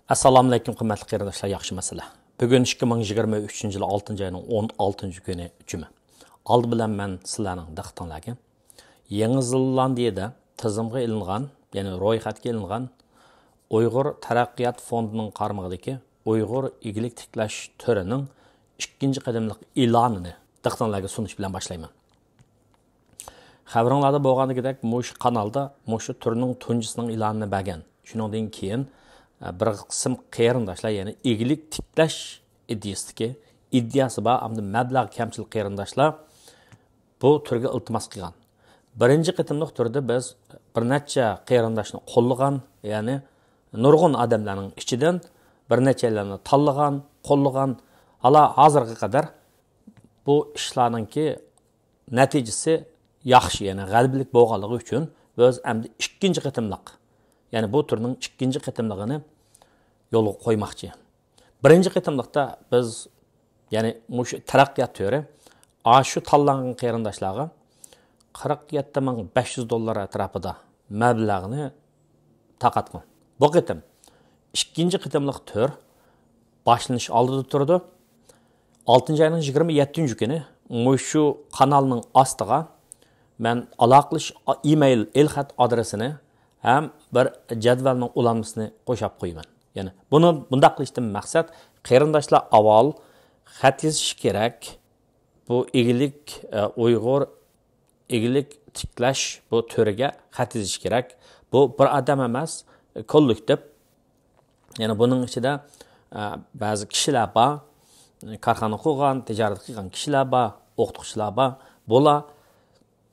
Assalamu alaykum qimmatli qarindoshlar, yaxshi masala. Bugun 2023 yil 6-oyning 16-kuni juma. Oldi bilan men sizlarning diqqatingizga Yangi Zelandiyada tizimga ilingan, ya'ni ro'yxatga ilingan Uyg'ur taraqqiyot fondining qarmog'idagi Uyg'ur igilik tiklash turining 2-qadamlik e'lonini diqqatingizga sunish bilan boshlayman. Xabaringlarda bo'lganidek, mush kanalda mush turning tunjisining e'lonini bergan. Shuningdan keyin bir qism qarindoshlar, ya'ni igilik tiklash ideyasi bor, ammo mablag' kamchilik qarindoshlar bu turga iltimos qilgan. Birinchi qitimliq turda biz bir necha qarindoshni qo'llagan, ya'ni nurg'un odamlarning ichidan bir nechalarni tanlagan, qo'llagan. Hala hozirga qadar bu ishlarningki natijasi yaxshi, ya'ni g'alabalik bo'lganligi uchun biz endi ikkinchi qitimliq, ya'ni bu turning ikkinchi qitimligini yo'lga qo'ymoqchi. Birinchi qitimliqda biz, ya'ni mush taraqqiyot turi shu tanlangan qarindoshlarga $47,500 atrofida mablag'ni taqatgan. Bu qitim ikkinchi qitimliq tur boshlanish oldida turdi. 6-oyning 27-kuni shu kanalning ostiga men aloqalash email elxat adresini ham bir jadvalning ulanmasini qo'shib qo'yaman. Ya'ni buni bundaq qilishdan maqsad qarindoshlar avval xat yozish kerak. Bu igilik Uyg'ur igilik tiklash bu turiga xat yozish kerak. Bu bir odam emas, kollektiv. Ya'ni buning ichida ba'zi kishilar bor, korxona qurgan, tijorat qilgan kishilar bor, o'qituvchilar bor. Bular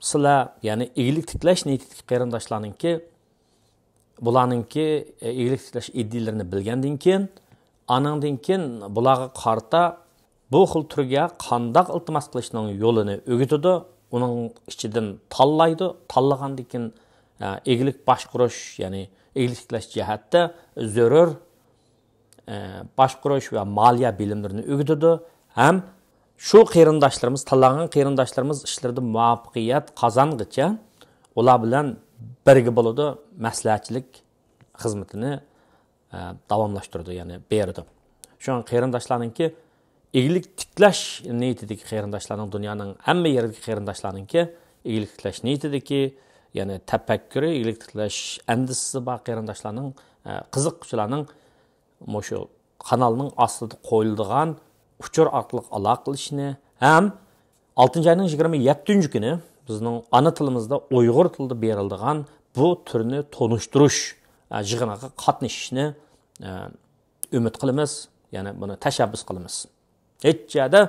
sizlar, ya'ni igilik tiklash niyatidagi qarindoshlarningki bularningki igilik tiklash iddialarini bilgandan keyin, anandan keyin bularga qarta bu xil turga qandoq iltimos qilishning yo'lini o'rgatadi, uning ichidan tanlaydi, tanlagandan keyin igilik boshqarish, ya'ni igilik tiklash jihatda zarur boshqarish va moliya bilimlarini o'rgatadi. Ham shu qarindoshlarimiz, tanlangan qarindoshlarimiz ishlarida muvaffaqiyat qozonguncha ular bilan birga bo'ladi, maslahatchilik xizmatini davomlashtirdi, ya'ni berdi. Shu an qarindoshlarningki igilik tiklash niyatidagi qarindoshlarning, dunyoning hamma yeridagi qarindoshlarningki igilik tiklash niyatidagi, ya'ni tafakkuri, igilik tiklash andisisi bor qarindoshlarning, qiziquvchilarning shu kanalning ostida qo'yiladigan uchur orqali aloqa qilishni ham 6-oyning 27-kuni bizning ana tilimizda Uyg'ur tilida beriladigan bu turni tonishtirish yig'iniga qatnashishni umid qilamiz, ya'ni buni tashabbus qilamiz. Hech joyda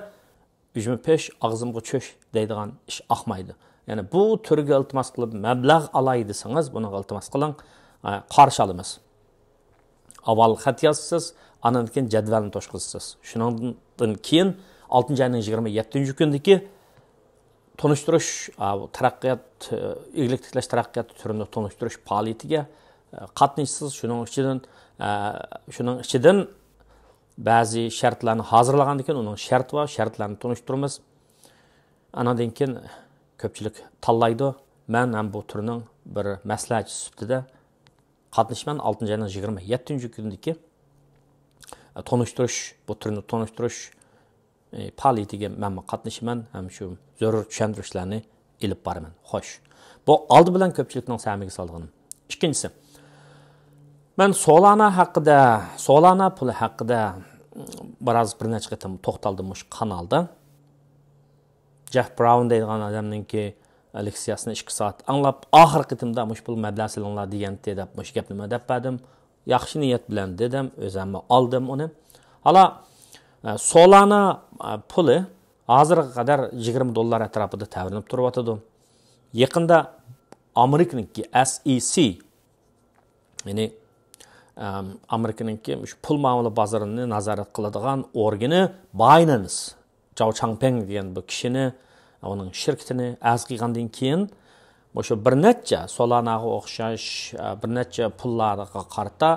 ujma pesh og'zimga cho'sh deydigan ish oqmaydi. Ya'ni bu turga iltimos qilib mablag' olay desangiz, buni iltimos qiling, qarshi olamiz. Avval xat yozsiz, andan keyin jadvalni to'shqizsiz. Shundan keyin 6-oyning 27-kunidagi tonishtirish, taraqqiyot, igilik tiklash taraqqiyot turini tonishtirish faoliyatiga qatnashsiz. Shuning ichidan ba'zi shartlarni hozirlagandan keyin uning shart va shartlarini tunishtiramiz. Andan keyin ko'pchilik tanlaydi. Men ham bu turning bir maslahatchisi sifatida qatnashman. 6-oyning 27-kunidagi tonishtirish, bu turni tonishtirish faoliyatiga men qatnashaman, ham shu zarur tushuntirishlarni ilib boraman. Xo'sh. Bu oldi bilan ko'pchilikning samiga solganim. Ikkinchisi, men Solana puli haqida bir necha qatim to'xtaldim shu kanalda. Jeff Brown deydigan odamningki leksiyasini 2 soat anglab, oxirgi qatimda mush pul mablag' silinglar deganda deb mush gapni nima deb berdim. Yaxshi niyat bilan dedim, o'zimni oldim uni. Hala Solana puli hozirga qadar $20 atrofida tavrinib turibdi. Yaqinda Amerikaningki SEC, ya'ni Amerikaningki shu pul muomala bozorini nazorat qiladigan organi Binance, Zhao Changpeng degan bu kishini, uning shirkatini az qilgandan keyin o'sha bir necha Solanaga o'xshash bir necha pullarga qarta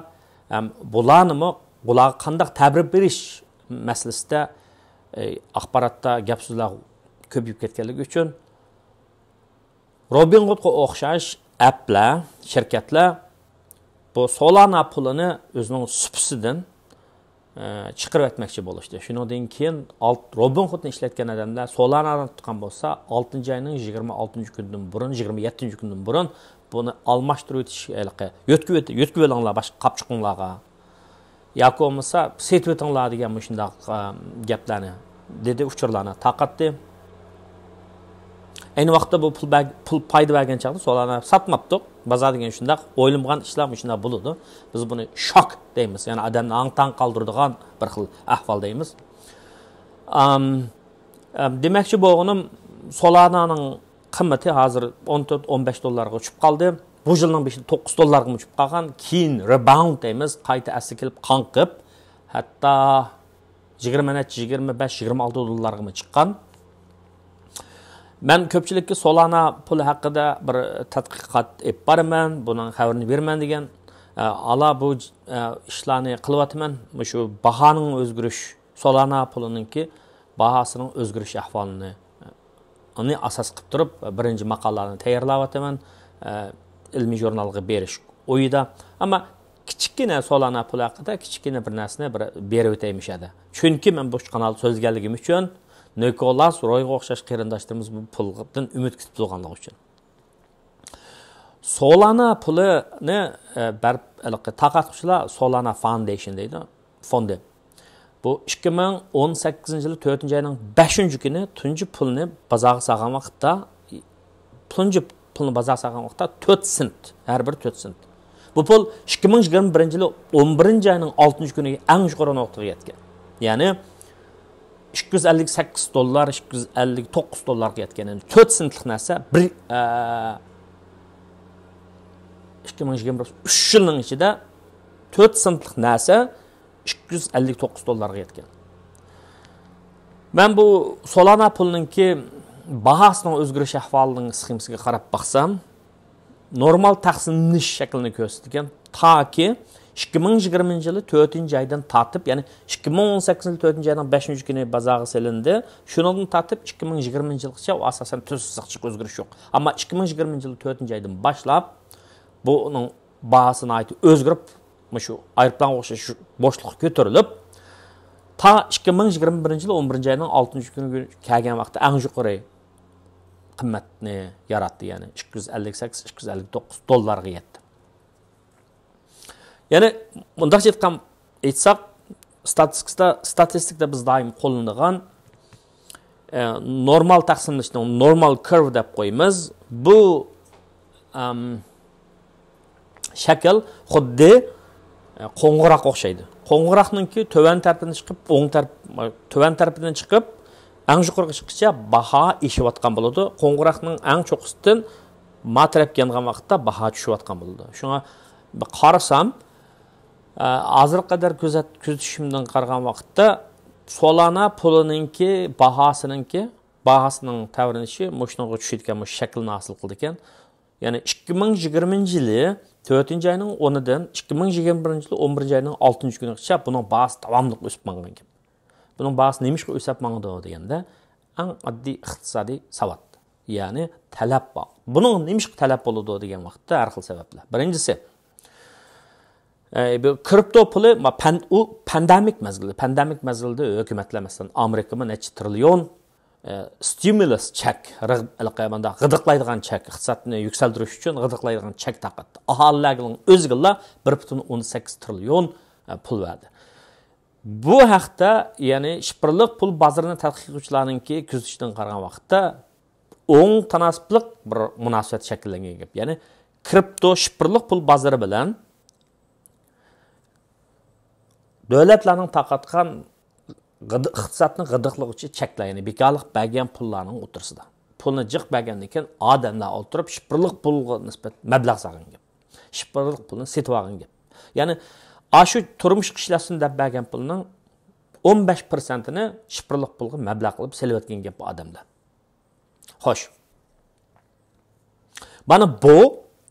bular qanday ta'bir berish masalasida axborotda gap so'zlar ko'payib ketganligi uchun Robinhoodga o'xshash applar, shirkatlar bu Solana pulini o'zining supisidan chiqarib etmoqchi bo'lishdi. Shundan keyin Robinhoodni ishlatgan odamlar Solana'ni tutgan bo'lsa, 6-oyning 26-kundan burun, 27-kundan burun buni almashtirib o'tish yo'tkib olinglar boshqa qapchiqinglarga. yoki bo'lmasa setib o'tinglar degan shunday gaplarni dedi, uchurlarni taqatdi. Ayni vaqtda bu pul payda bergan chaqda Solana satmabdik. Bozor degan shunday o'ylanmagan ishlar shunday bo'ladi. Biz buni shok deymiz. Ya'ni odamni ang-tang qoldiradigan bir xil ahvol deymiz. Demakchi bo'lganim Solananing qiymati hozir 14-15 dollarga uchib qoldi. Bu yilning beshida 9 dollarga uchib qolgan. Keyin rebound deymiz, qayta asli kelib qanqib, hatto 25-26 dollarga chiqqan. Ben köpçülükki Solana pulu haqida bir tadqiqat ep baraman, bunun xabarini berman degan. Ala bu ishlarni qilyapman. Shu bahoning o'zgarish, Solana pulininki bahosinin o'zgarish ahvolini uni asos qilib turib, birinchi maqolalarni tayyorlayapman, ilmiy jurnalga berish o'yida. Ammo kichikgina Solana puli haqida kichikgina bir narsani berib o'taymishadi. Chunki men bu kanalda so'zganligim uchun Nikolas Royga o'xshash qarindoshlarimiz bu puldan umid kutib turganligi uchun. Solana pulini taqatquchilar Solana Foundation deydi, fondi. Bu 2018-yil 4-oyning 5-kuni tunji pulni bozorga solgan vaqtda, tunji pulni bozorga solgan vaqtda 4 sent, har bir 4 sent. Bu pul 2021-yil 11-oyning 6-kuniga eng yuqori nuqtaga yetgan. Ya'ni 258 dollar, 259 dollarga yetgan. 4 sentlik narsa 2023 yilning ichida 4 sentlik narsa 259 dollarga yetgan. Men bu Solana pulininki bahosining o'zgarish ahvolining sxemasiga qarab baqsam, normal taqsimlanish shaklini ko'rsatgan, toki 2020-yili 4-oydan tartib, ya'ni 2018-yil 4-oyning 5-kuni bozorga selindi. Shundan tartib 2020-yilgacha asosan tuzsiq o'zgarish yo'q. Ammo 2020-yil 4-oydan boshlab buning bahosini aytib o'zgarib, shu aeroplan o'xshash bo'shliq ko'tarilib, ta 2021-yil 11-oyning 6-kuniga kelgan vaqtda eng yuqori qimmatni yaratdi, ya'ni 258-259 dollarga yetdi. Yani bundaq aytsak, statistikada biz doim qo'llanadigan normal taqsimlashni normal curve deb qo'yamiz. Bu shakl xuddi qo'ng'iroq o'xshaydi. Qo'ng'iroqninki to'van tarafidan chiqib, to'van tarafidan chiqib, eng yuqoriga chiqishcha baho eshiyotgan bo'ladi. Qo'ng'iroqning eng cho'qqisidan ma tarafga yangan vaqtda baho tushayotgan bo'ladi. Shunga qarasam, azir qadar kuzatishimdan qaragan vaqtda Solana pulininki bahosining tavrinishi mushunga tushayotgan shaklni hosil qildi ekan. Ya'ni 2020-yili 4-oyning 10-dan 2021-yili 11-oyning 6-kunigacha buning bahosi davomli o'sib mangan ekan. Buning bahosi nima o'sib mangdi deganda, eng oddiy iqtisodiy savod. Ya'ni talab bor. Buning nima talab bo'ladi degan vaqtda har xil sabablar. Birinchisi, kripto puli pandemik mezgilda hukumatlar masalan Amerikada necha trillion stimulus check, g'idiqlaydigan check, iqtisodni yuksaltirish uchun g'idiqlaydigan check taqatdi. Aholilarning o'zgilla 1.18 trillion pul verdi. Bu haqda, ya'ni shipirliq pul bozorini tadqiq qiluvchilarningki kuzatishidan qaragan vaqtda o'ng tanosibliq bir munosabat shakllangan gap. Ya'ni kripto shipirliq pul bozori bilan davlatlarning taqatgan iqtisodni g'idiqlovchi cheklar, ya'ni bekorlik bergan pullarning o'tirsida. Pulni jiq bergandan keyin odamlar o'tirib shipirliq pulga nisbat mablag' solgan gap. Shipirliq pulni setib olgan gap. Ya'ni shu turmush qishlasin deb bergan pulning 15%ni shipirliq pulga mablag' qilib selayotgan gap bu odamlar. Xo'sh. Mana bu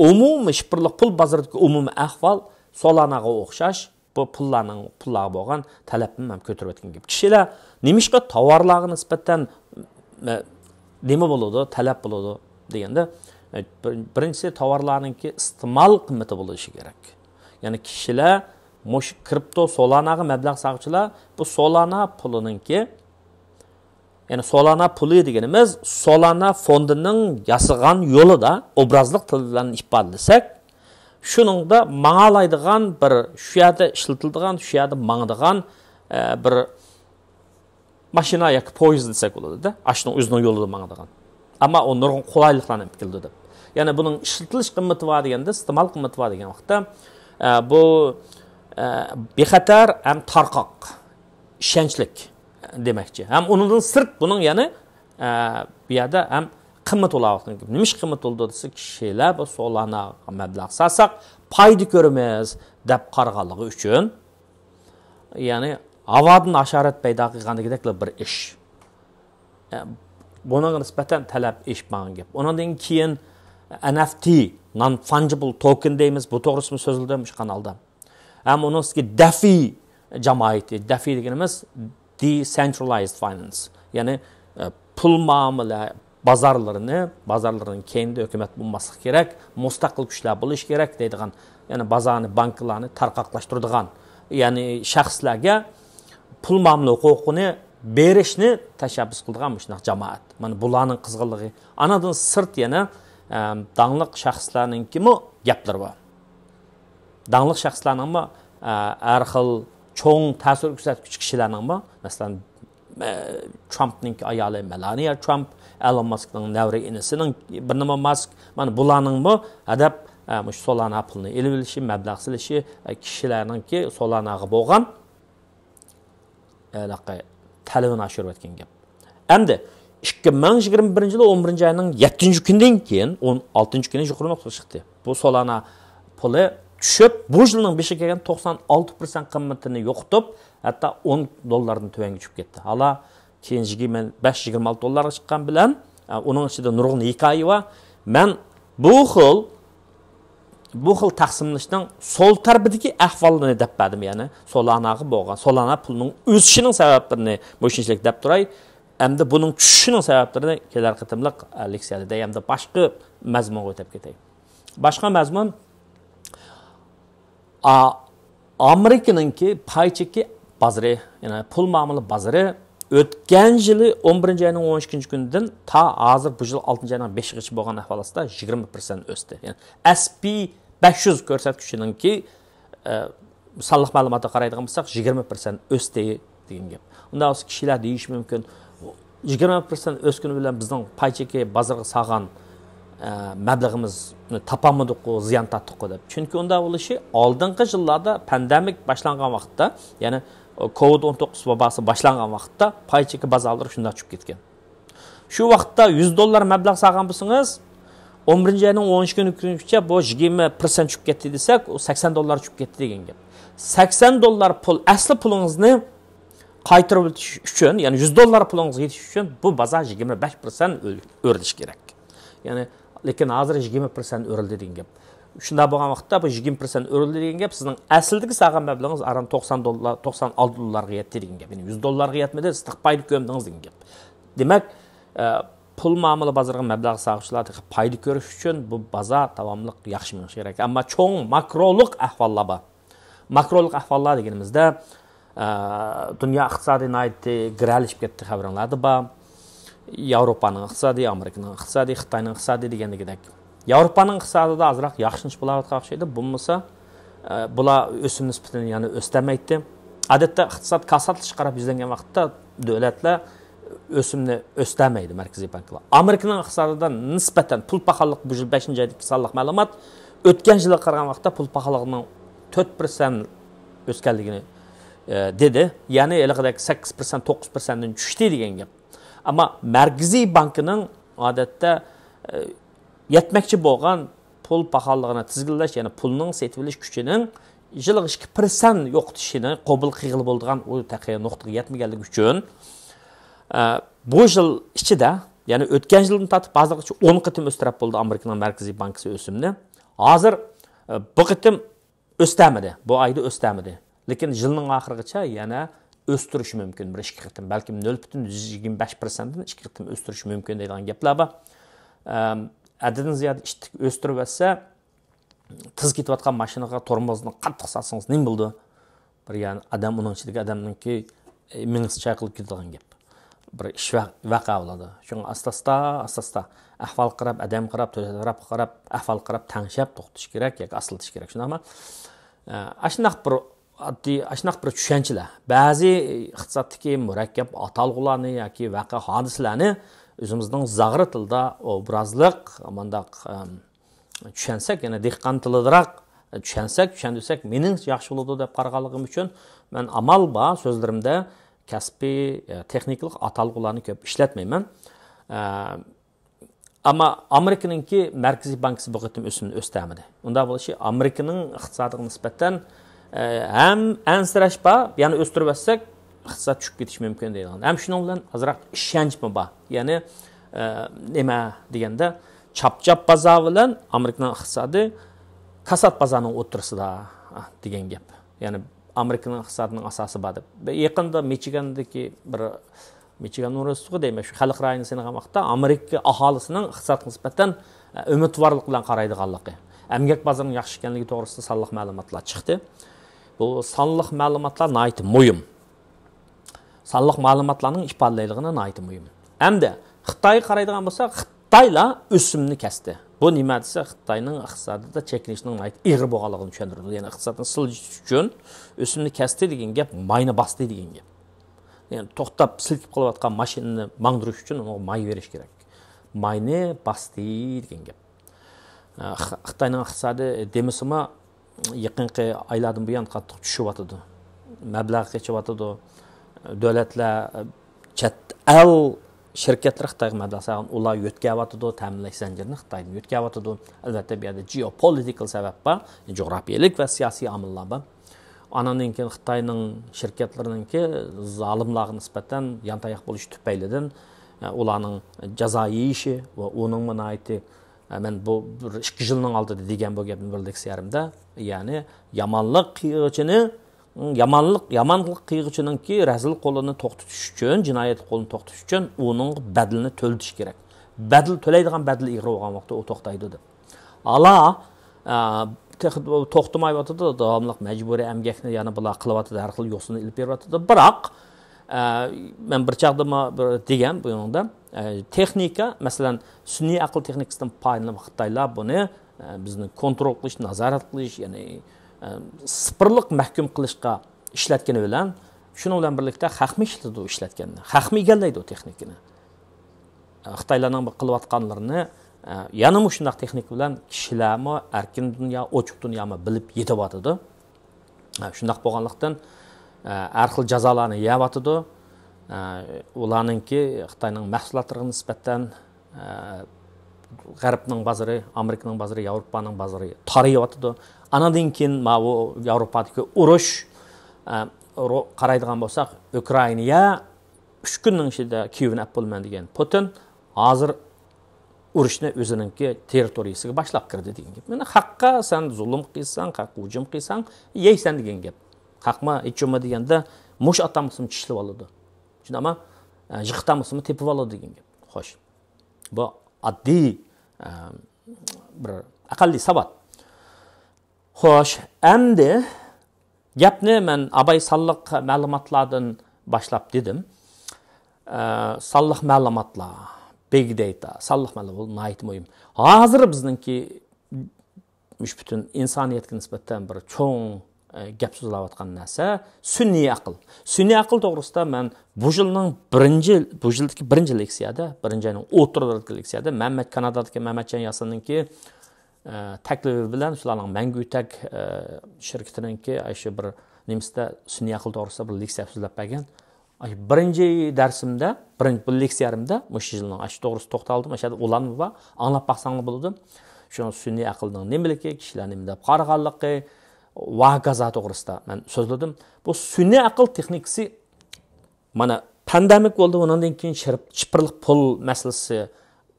umumiy shipirliq pul bozoridagi umumiy ahvol Solanaga o'xshash bu pullarga bo'lgan talabni ham ko'tarib o'tgan gap. Kishilar nimishqa tovarlarga nisbatan nima bo'ladi, talab bo'ladi deganda, birinchisi tovarlarningki iste'mol qimmati bo'lishi kerak. ya'ni kishilar mush kripto Solanaga mablag' sag'uvchilar bu Solana pulininki, ya'ni Solana puli deganimiz Solana fondining yasagan yo'lida obrazliq til bilan ifodalasak, shuningda mang'alaydigan bir shu yerda ishlatiladigan, shu yerda mangdigan bir mashina yoki poyezd desak bo'ladi-da, ashning o'zining yo'lida mangdigan. Ammo o nurg'un qulayliklarni keldi deb. Ya'ni buning ishlatilish qimmati va deganda, iste'mol qimmati va degan vaqtda bu bexatar ham tarqoq, ishonchlik demakchi. Ham undan sirt buning yana bu yerda ham qimmat bo'layotgan. Nima ish qimmat bo'ldi desa, kishilar bu Solana mablag' salsak foyda ko'ramiz deb qaraganligi uchun, ya'ni havodan asharat paydo qilgandagidek bir ish. Bunga nisbatan talab eshitmagan gap. Undan keyin NFT, non-fungible token deymiz. Bu to'g'risida so'zildi shu kanalda. Ham uningki DeFi jamoati, DeFi deganimiz decentralized finance. Ya'ni pul muomala bozorlarning keyinda hukumat bo'lmasligi kerak, mustaqil kuchlar bo'lish kerak deydigan, ya'ni bozorni, banklarni tarqoqlashtiradigan, ya'ni shaxslarga pul muomala huquqini berishni tashabbus qilgan shunday jamoat. Mana bularning qizg'inligi. Anadan sirt yana dangliq shaxslarninki-mi gaplar bor. Dangliq shaxslarning-mi har xil cho'ng ta'sir ko'rsatuvchi kishilarning-mi, masalan Trumpning ayoli Melania Trump, Elon Muskning navri inisining bir nima Musk, mana bularning-mi adab mush Solana pulini elib olishi, mablag' silishi kishilarninki Solanaga bo'lgan talabini oshirib o'tgan gap. Endi 2021 yil 11 oyning 7-kundan keyin 16-kuni yuqori nuqtaga chiqdi. Bu Solana puli tushib, bu yilning 5-iga kelgan 96% qimmatini yo'qotib, hatto $10 tuvanga tushib ketdi. Hala keyin 25-26 dollarga chiqqan bilan, uning ichida nurg'un hikoya va men bu xil taqsimlashning sol tarafidagi ahvolini deb berdim, ya'ni Solanaga bo'lgan, Solana pulining o'sishining sabablarini bo'shinchlik deb turay. Hamda buning tushishining sabablarini kelar qitimliq leksiyada hamda boshqa mazmunga o'tib ketay. Boshqa mazmun Amerikaningki paycheki bozori, ya'ni pul muomala bozori o'tgan yili 11 oyning 12-kunidan ta hozir bu yil 6-oyning 5-gacha bo'lgan ahvolda 20% o'sdi. Ya'ni SP 500 ko'rsatkichininki sonliq ma'lumotga qaraydigan bo'lsak 20% o'sdi degan gap. Unda o'z kishilar deyish mumkin, 20% o'skuni bilan bizning paycheki bozorga salgan mablag'imizni topolmadik-ku, ziyon tortdik-ku deb. Chunki unda bo'lishi oldingi yillarda pandemik boshlangan vaqtda, ya'ni COVID-19 vabosi boshlangan vaqtda paycheki bozorlar shunday tushib ketgan. Shu vaqtda $100 mablag' salgan bo'lsangiz, 11 oyning 12 kunigacha bu 20% tushib ketdi desak, o $80 tushib ketdi degan gap. $80 pul, asli pulingizni qaytarib o'tish uchun, ya'ni $100 pulingizga yetish uchun bu bozor 25% o'rilish kerak. Ya'ni lekin hozir 20% o'rildi degan gap. Shunda bo'lgan vaqtda bu 20% o'rildi degan gap sizning aslidagi salgan mablag'ingiz aran $90, $96 yetdi degan gap. Ya'ni $100 yetmedi, siz payda ko'mdingiz degan gap. Demak, pul muomala bozoriga mablag' sag'uvchilar payda ko'rish uchun bu bozor davomli yaxshi bo'lishi kerak. Ammo cho'ng makroliq ahvollar bor. Makroliq ahvollar deganimizda dunyo iqtisodiyoti gralishib ketdi xabaringlarda bor. Yevropaning iqtisodi, Amerikaning iqtisodi, Xitoyning iqtisodi degandagidek. Yevropaning iqtisodida azroq yaxshilanib bo'layotgan o'xshaydi. Bo'lmasa, bular o'sim nisbatini yana o'stamaydi. Odatda iqtisod kasodlash qarab yuzlangan vaqtda davlatlar o'simni o'stamaydi markaziy banklar. Amerikaning iqtisodida nisbatan pul paxalliq bu yil 5-oydagi sonliq ma'lumot o'tgan yilga qaragan vaqtda pul paxalligining 4% o'sganligini dedi. Ya'ni eliqidagi 8%, 9% dan tushdi degan gap. Ammo markaziy bankining odatda yetmoqchi bo'lgan pul paxalligini tizginlash, ya'ni pulning setilish kuchining yiliga 2% yo'qotishini qabul qilib bo'lgan u taqiy nuqtaga yetmaganligi uchun bu yil ichida, ya'ni o'tgan yildan tortib hozirgacha 10 qitim o'stirib bo'ldi Amerikaning markaziy bankasi o'simni. Hozir bu qitim o'stamidi, bu oyda o'stamidi. Lekin yilning oxirigacha yana o'stirish mumkin, bir 2 qitim, balki 0.25% dan 2 qitim o'stirish mumkin deydigan gaplar bor. Adadin ziyod o'stirib olsa, tez ketib atқан машинаға тормозны қаттық салсаңыз не болды? Bir yani adam onun içindeki adamınki mingiz çayqılıp ketadigan gap. Bir ish vaqa bo'ladi. Shunga asta-asta ahvol qarab, adam qarab, to'rab qarab, ahvol qarab tangshab to'xtatish kerak yoki aslatish kerak. Shundaqmi? Ashunaq bir tushunchalar. Ba'zi iqtisoddagi murakkab atalg'ularni yoki vaqa hodisalarni o'zimizning zag'ri tilda obrazliq, amandaq tushunsak, yana dehqon tilidaroq tushunsak, mening yaxshi bo'ladi deb qaraganligim uchun men amal bor so'zlarimda kasbiy, texniklik atalg'ularni ko'p ishlatmayman. Ama Amerika'nınki Merkezi Bankası bu qatim o'simni o'stamidi. Unda bo'lishi Amerikaning iqtisodiga nisbatan ham ansirash bor, ya'ni o'stirib olsak iqtisod tushib ketish mumkin deyilgan. Ham shuning bilan azroq ishonchmi bor. Ya'ni nima deganda chap bozor bilan Amerikaning iqtisodi kasat bozorining o'rtasida degan gap. Ya'ni Amerikaning iqtisodining asosi bor deb. Yaqinda Michigan Universiteti deymiz, şu xalq rayoni sanagan vaqtda Amerika aholisining iqtisodga nisbatan umidvorlik bilan qaraydiganligi, emgak bozorining yaxshi ekanligi to'g'risida sonliq ma'lumotlar chiqdi. Bu sonliq ma'lumotlar nihoyat muhim. Sonliq ma'lumotlarning ifodalaydigini nihoyat muhim. Hamda Xitoyga qaraydigan bo'lsak, Xitoylar o'simni kesdi. Bu nima desa, Xitoyning iqtisodida chekilishning nihoyat ig'ir bo'lganligini tushuntirdi. Ya'ni iqtisodni siljish uchun o'simni kesdi degan gap mayni bosdi degan gap. Yani to'xtab silkib qolayotgan mashinani mangdirish uchun unga may berish kerak. Mayni basti degan gap. Xitoyning iqtisodi demisimi yaqinqi oylardan buyon qattiq tushyapti. Mablag' qechyapti. Davlatlar chet el shirkatlar Xitoyga mablag' sag'in ular yo'tkavyapti, ta'minlash zanjirini Xitoydan yo'tkavyapti. Albatta bu yerda geopolitical sabab bor, jug'rafiyalik va siyosiy omillar bor. Ananınki Xitoyning shirkatlarininki zolimlarga nisbatan yantayoq bo'lish tufaylidan ularning jazo yeyishi va uning manayti men bu 2 yilning oldida degan bu gapni bir leksiyarimda, ya'ni yomonlik qiyg'ichininki razil qo'lini to'xtatish uchun, jinoyat qo'lini to'xtatish uchun uning badalini to'latish kerak. Badal to'laydigan badal ig'ir bo'lgan vaqtda u to'xtaydi deb. Ala to'xtamayotdi, davomli majburiy emgakni yana bular qilyotdi, har xil yo'lni ilib beryotdi. Biroq men bir chaqda degan bu yo'nda texnika, masalan, sun'iy aql texnikasidan foydalanib Xitoylar buni bizni kontrol qilish, nazorat qilish, ya'ni sifirlik mahkum qilishga ishlatgani bilan, shuning bilan birlikda xalqmi ishlatganda, xalqmi egallaydi o texnikani. Xitoylarning qilayotganlarini yana shunday texnik bilan kishilarmi erkin dunyo, ochiq dunyomi bilib yetyapti. Shunday bo'lganlikdan har xil jazolarni yeyapti. Ularningki Xitoyning mahsulotlariga nisbatan G'arbning bozori, Amerikaning bozori, Yevropaning bozori tarayapti. Anadan keyin bu Yevropadagi urush qaraydigan bo'lsak, Ukrainaga 3 kunning ichida Kiyevni olib bo'lman degan Putin hozir urushni o'zininki territoriyasiga boshlab kirdi degan gap. Mana haqqa sen zulm qilsan, haqqa hujum qilsan, yeysan degan gap. Haqma hech nima deganda mush atamsini tishlab oladi. Shundami? Yiqtamsini tepib oladi degan gap. Xo'sh. Bu oddiy bir aqlli savat. Xo'sh, endi gapni men abay sonliq ma'lumotlardan boshlab dedim. Sonliq ma'lumotlar, big data, sonliq ma'lumotlar nihoyat muhim. Hozir bizningki bütün insoniyatga nisbatan bir cho'ng gap so'zlayotgan narsa sun'iy aql. Sun'iy aql to'g'risida men bu yildagi birinchi leksiyada, birinchi ayning o'rtalarki leksiyada Kanadadagi Mamatjon Yasinninki taklifi bilan shularning Mangutak shirkatininki shu bir nemisda sun'iy aql to'g'risida bir leksiya so'zlab bergan. Birinchi darsimda, birinchi leksiyarimda mush yilning shu to'g'risida to'xtaldim. O'shada ularni va anglab baqsangiz bo'ladi. Shu sun'iy aqlning nimaligi, kishilar nima deb qaraganligi va gaza to'g'risida men so'zladim. Bu sun'iy aql texnikasi mana pandemik bo'ldi, undan keyin chipirliq pul masalasi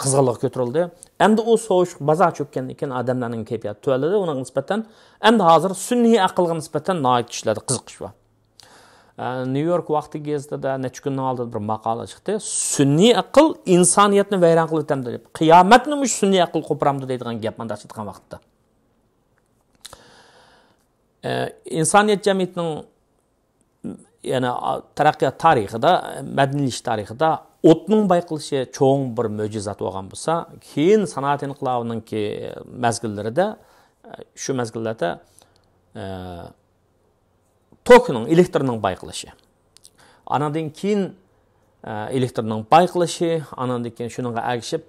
qizg'inlik ko'tarildi. Endi u so'sh bozor cho'kkandan keyin odamlarning kayfiyati tuvaladi, unga nisbatan endi hozir sun'iy aqlga nisbatan nihoyat kishilarda qiziqish bor. New York vaqti gazetida necha kundan oldin bir maqola chiqdi. Sun'iy aql insoniyatni vayron qilib o'tadi deb. Qiyomatni mush sun'iy aql qo'piramdi deydigan gap menda chiqqan vaqtda. insoniyat jamiyatining yana taraqqiyot tarixida, madaniyat tarixida o'tning bayqilishi cho'ng bir mo'jizat bo'lgan bo'lsa, keyin sanoat inqilobininki mezgillarida, shu mezgillarda tokning elektrning bayqilishi. Anadan keyin elektrning bayqilishi, anadan keyin shuningga agishib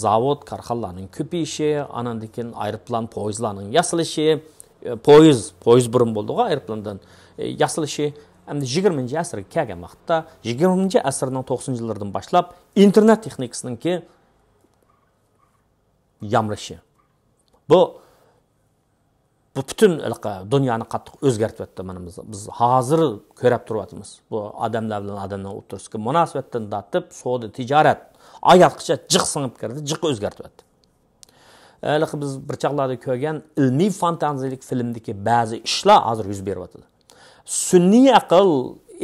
zavod, korxonalarning ko'payishi, anadan keyin aeroplan, poyezdlarning yasalishi, poyez burun bo'ldi-ku, aeroplandan yasalishi. Endi 20-chi asrga kelgan vaqtda 20-chi asrning 90-yillardan boshlab internet texnikasiningki yamrishi. Bu butun dunyoni qattiq o'zgartiribdi. Mana biz hozir ko'rib turyapmiz. Bu odamlar bilan odamlar o'rtasidagi munosabatdan tortib, savdo, tijorat oyatgacha jiq singib kirdi, jiq o'zgartiribdi. Biz bir chaqlarda ko'rgan ilmiy fantaziyalik filmdagi ba'zi ishlar hozir yuz beryapti. Sunniy aql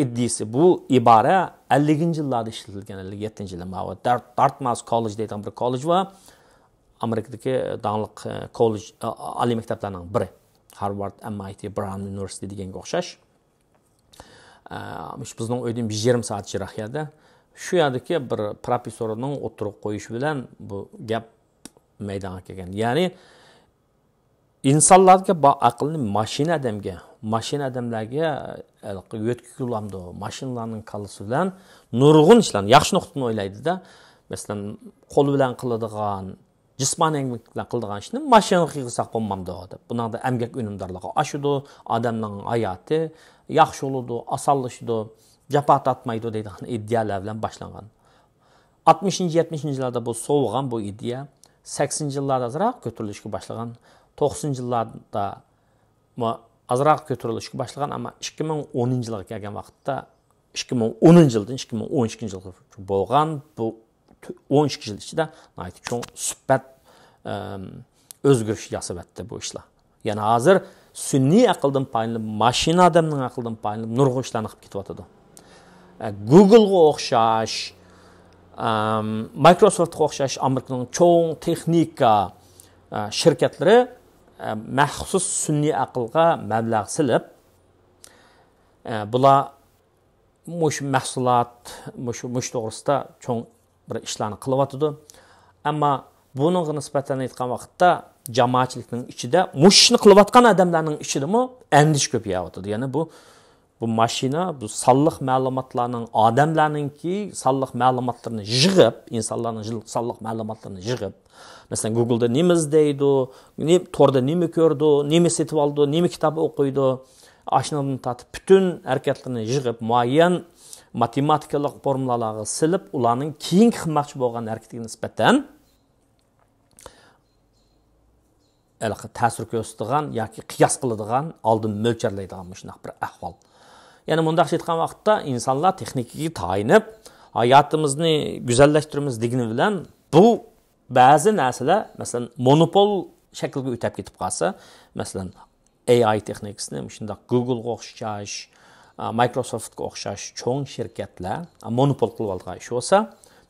iddisi bu ibora 50-yillarda ishlatilgan, 57-yilda Dartmouth College deydigan bir kollej va Amerikadagi dаңliq kollej oliy maktablarining biri. Harvard, MIT, Brown University deganga o'xshash. Bizning uydan 1,5 soat jiroq yerda. Shu yerdagi bir professorining o'tirib qo'yishi bilan bu gap maydonga kelgan. Ya'ni insonlarga aqlni mashina odamlarga yo'tkilamdi. Mashinalarning kallasi bilan nurg'un ishlarni yaxshi nuqtadan o'ylaydi-da. Masalan, qo'l bilan qiladigan, jismoniy bilan qiladigan ishni mashinaga qilsak bo'lmamdi deb. Buningda emgak unumdorligi oshidi, odamning hayoti yaxshi bo'ladi, osonlashadi, jafo tortmaydi deydigan iddialar bilan boshlangan. 60-70-yillarda bu so'g'an bu iddia 80-yillarda azroq ko'tarilishga boshlagan, 90-yillarda azroq ko'tarilishga boshlagan, ammo 2010-yilga kelgan vaqtda 2010-yildan 2012-yilga bo'lgan bu 12 yil ichida cho'ng suhbat o'zgarish yasabdi bu ishlar. Ya'ni hozir sunniy aqldan paylanib, mashina odamning aqldan paylanib nurg'un ishlarni qilib ketyapti. Google'ga o'xshash, Microsoftga o'xshash Amerikaning cho'ng texnika shirkatlari maxsus sunniy aqlga mablag' silib, bular mush mahsulot, mush to'g'risida cho'ng bir ishlarni qilyapti. Ammo buningga nisbatan aytgan vaqtda jamoatchilikning ichida mushni qilayotgan odamlarning ichidami andish ko'payapti. Ya'ni bu mashina, bu sonliq ma'lumotlarning odamlarningki sonliq ma'lumotlarini yig'ib, insonlarning sonliq ma'lumotlarini yig'ib, masalan Google'da nima izlaydi, torda nima ko'rdi, nima setib oldi, nima kitob o'qiydi, ashundan tortib butun harakatlarni yig'ib, muayyan matematikalik formulalarga silib, ularning keyingi qilmoqchi bo'lgan harakatiga nisbatan ta'sir ko'rsatadigan yoki qiyos qiladigan, oldin mo'ljallaydigan shunaqa bir ahvol. Ya'ni bunday aytgan vaqtda insonlar texnikaga tayinib, hayotimizni go'zallashtiramiz degani bilan bu ba'zi narsalar, masalan, monopol shaklga o'tib ketib qolsa, masalan, AI texnikasini shunday Google'ga o'xshash, Microsoftga o'xshash cho'ng shirkatlar monopol qilib olgan ish bo'lsa,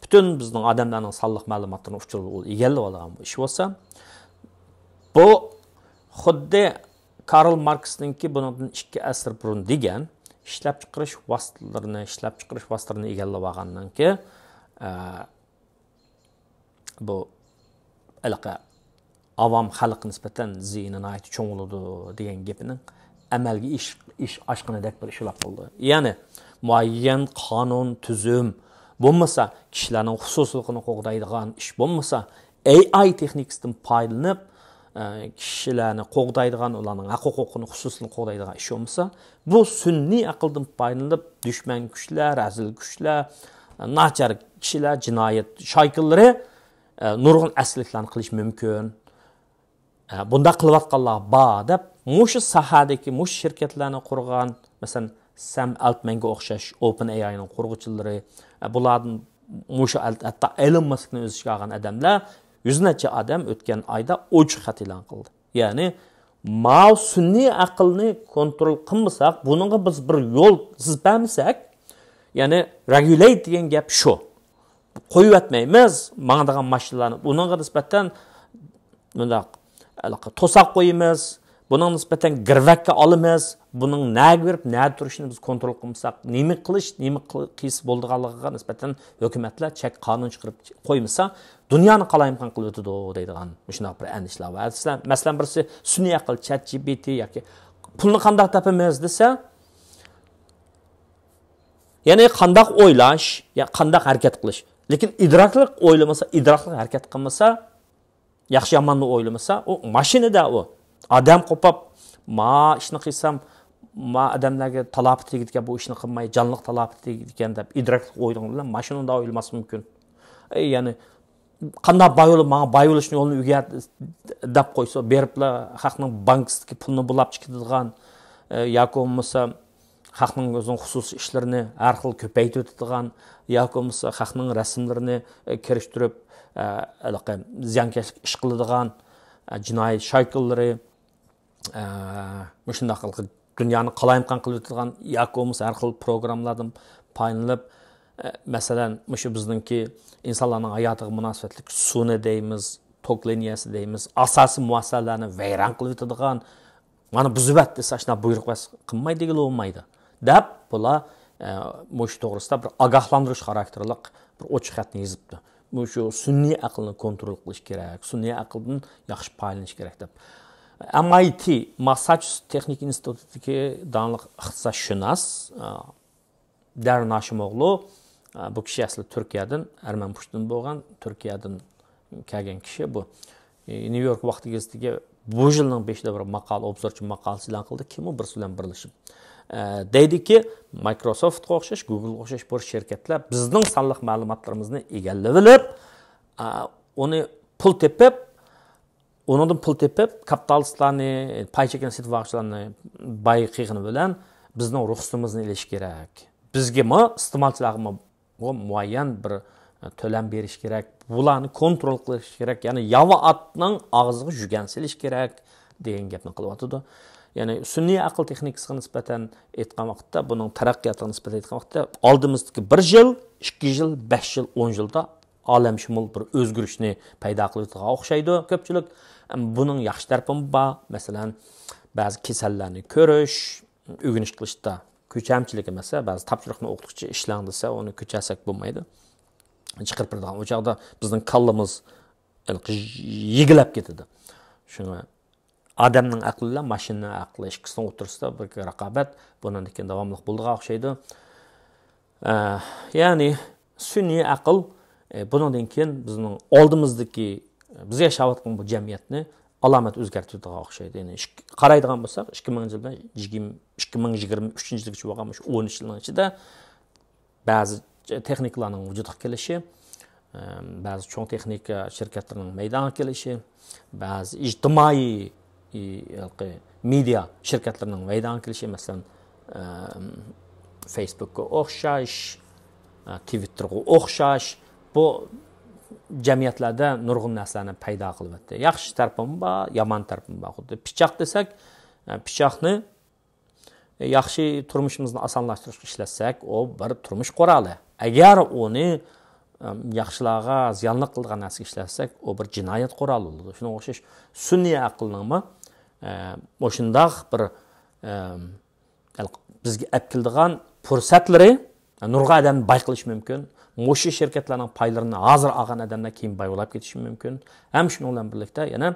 butun bizning odamlarning sonliq ma'lumotlarini uchirib egallab olgan bu ish bo'lsa, bu xuddi Karl Marksningki bundan 2 asr burun degan ishlab chiqarish vositalarini egallab olgandan keyin bu avam xalq nisbatan ziynini aytib cho'ng bo'ladi degan gapining amalga ish oshqinidek bir ishlar bo'ldi. Ya'ni muayyan qonun, tuzum bo'lmasa, kishilarning xususiyligini qo'g'daydigan ish bo'lmasa, AI texnikasidan foydalanib kishilarni qo'g'daydigan, ularning haq-huquqini, xususiyligini qo'g'daydigan ish bo'lmasa, bu sunniy aqldan foydalanib dushman kuchlar, razil kuchlar, nachar kishilar, jinoyat shoykillari nurg'un asliliklarni qilish mumkin. Bunda qilayotganlar bor deb mushu sahadagi mush shirkatlarni qurgan, masalan, Sam Altmanga o'xshash OpenAIning qurg'uvchilari, bularning mushu hatto Elon Muskni o'z ishiga olgan odamlar 100 necha odam o'tgan oyda ochiq xat e'lon qildi. Ya'ni sunniy aqlni kontrol qilmasak, buningga biz bir yo'l chizmasak, ya'ni regulate degan gap shu. Qo'yib atmaymiz, mangdagan mashinalarni buningga nisbatan bundaq to'saq qo'yamiz, Bunun nisbeten girvakka olamiz. Buning nega berib, nega turishini biz kontrol qilmasak, nima qilish, nima qilish bo'ldiganligiga nisbatan hukumatlar chek qonun chiqarib qo'ymasa, dunyoni qalayimqon qilib o'tadi deydigan shunday bir andishlar va masalan birisi sun'iy aql, ChatGPT yoki pulni qanday topamiz desa, ya'ni qanday o'ylash, ya qanday harakat qilish. Lekin idrokli o'ylamasa, idrokli harakat qilmasa, yaxshi yomonni o'ylamasa, u mashinada u odam qopab, ma ishni qilsam, ma odamlarga talab tegadigan bu ishni qilmay, jonliq talab tegadigan deb idrokli o'ylagan bilan mashinada o'ylamas mumkin. Ya'ni qanday boyolib, menga boyolishni yo'lini o'rgat deb qo'ysa, beriblar xalqning bankistiki pulni bulab chiqadigan yoki bo'lmasa xalqning o'zining xususiy ishlarini har xil ko'paytirib o'tadigan yoki bo'lmasa xalqning rasmlarini kirishtirib ziyonkashlik ish qiladigan jinoiy shaykolari shunday qilib dunyoni qalayimqon qilib o'tadigan yoki bo'lmasa har xil programmalardan foydalanib masalan shu bizningki insonlarning hayotiga munosabatli suvni deymiz, tok liniyasi deymiz, asosiy muassasalarni vayron qilib o'tadigan mana buzibat desa shuna buyruq qilmaydi bo'lmaydi deb bular shu to'g'risida bir ogohlantirish xarakterli bir ochiq xatni yozibdi. Shu sun'iy aqlni kontrol qilish kerak, sun'iy aqldan yaxshi foydalanish kerak deb. MIT Massachusetts Texnik institutidagi donliq iqtisodshunos Darren Ashimoğlu, bu kishi asli Turkiyadan, Arman pushtin bo'lgan, Turkiyadan kelgan kishi bu. New York vaqti gazetasiga bu yilning 5-da bir maqola, obzorchi maqolasi e'lon qildi. Kim u bir bilan birlashib. Deydiki, Microsoftga o'xshash, Google'ga o'xshash bir shirkatlar bizning sonliq ma'lumotlarimizni egallab olib, uni pul tepib, kapitalistlarni, pay chekan sotuvchilarni bay qilgani bilan bizning ruxsatimizni olish kerak. Bizga iste'molchilarga muayyan bir to'lam berish kerak. Bularni kontrol qilish kerak. Ya'ni yava atning og'ziga jugan silish kerak degan gapni qilyapti. Ya'ni sun'iy aql texnikasiga nisbatan aytgan vaqtda, buning taraqqiyotiga nisbatan aytgan vaqtda oldimizdagi 1 yil, 2 yil, 5 yil, 10 yilda olamshumul bir o'zgarishni paydo qiladigan o'xshaydi. Ko'pchilik buning yaxshi tarafim bor. Masalan, ba'zi kasallarni ko'rish, o'rganish qilishda ko'chamchilik emas, ba'zi topshiriqni o'qituvchi ishlang desa, uni ko'chasak bo'lmaydi. Chiqirib turadigan o'chaqda bizning kallamiz yigilab ketadi. Shuni odamning aqli bilan mashina aqli ikkisining o'rtasida bir raqobat bundan keyin davomli bo'ldiga o'xshaydi. Ya'ni sun'iy aql bundan keyin bizning oldimizdagi biz yashayotgan bu jamiyatni alomat o'zgartiradigan o'xshaydi. Ya'ni qaraydigan bo'lsak, 2000-yildan 2023-yilgacha bo'lgan shu 13 yilning ichida ba'zi texnikalarning vujudga kelishi, ba'zi cho'ng texnika shirkatlarining maydonga kelishi, ba'zi ijtimoiy media shirkatlarining maydonga kelishi, masalan Facebookga o'xshash, Twitterga o'xshash bu jamiyatlarda nurg'un narsalarni paydo qilyapti. Yaxshi tarafim bor, yomon tarafim bor. Xuddi pichoq desak, pichoqni yaxshi turmushimizni osonlashtirishga ishlatsak, o bir turmush quroli. Agar uni yaxshilarga ziyonli qilgan narsaga ishlatsak, o bir jinoyat quroli bo'ladi. Shunga o'xshash sun'iy aqlning o'shundoq bir bizga olib keladigan fursatlari nurg'a odamni bay qilish mumkin. Mo'shi shirkatlarning paylarini hozir olgan odamlar keyin baylab ketishi mumkin. Ham shunga bilan birlikda yana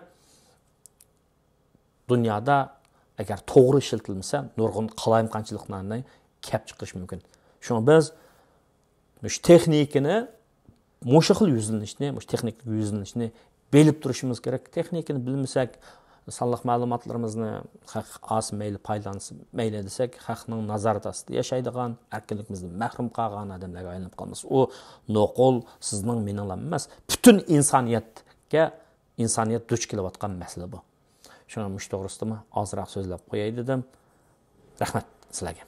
dunyoda agar to'g'ri ishlatilmasa, nurg'un qalayimqonchiliklarni kelib chiqish mumkin. Shunga biz mush texnikani, mush xil yuzlanishni, mush texnik yuzlanishni bilib turishimiz kerak. Texnikani bilmasak, sonliq ma'lumotlarimizni haq as mayli paylansa mayli desak, xalqning nazorati ostida yashaydigan, erkinligimizdan mahrum qolgan odamlarga aylanib qolamiz. U noqul sizning mening emas, butun insoniyat duch kelayotgan masala bu. Shuna mush to'g'risida ozroq so'zlab qo'yay dedim. Rahmat sizlarga.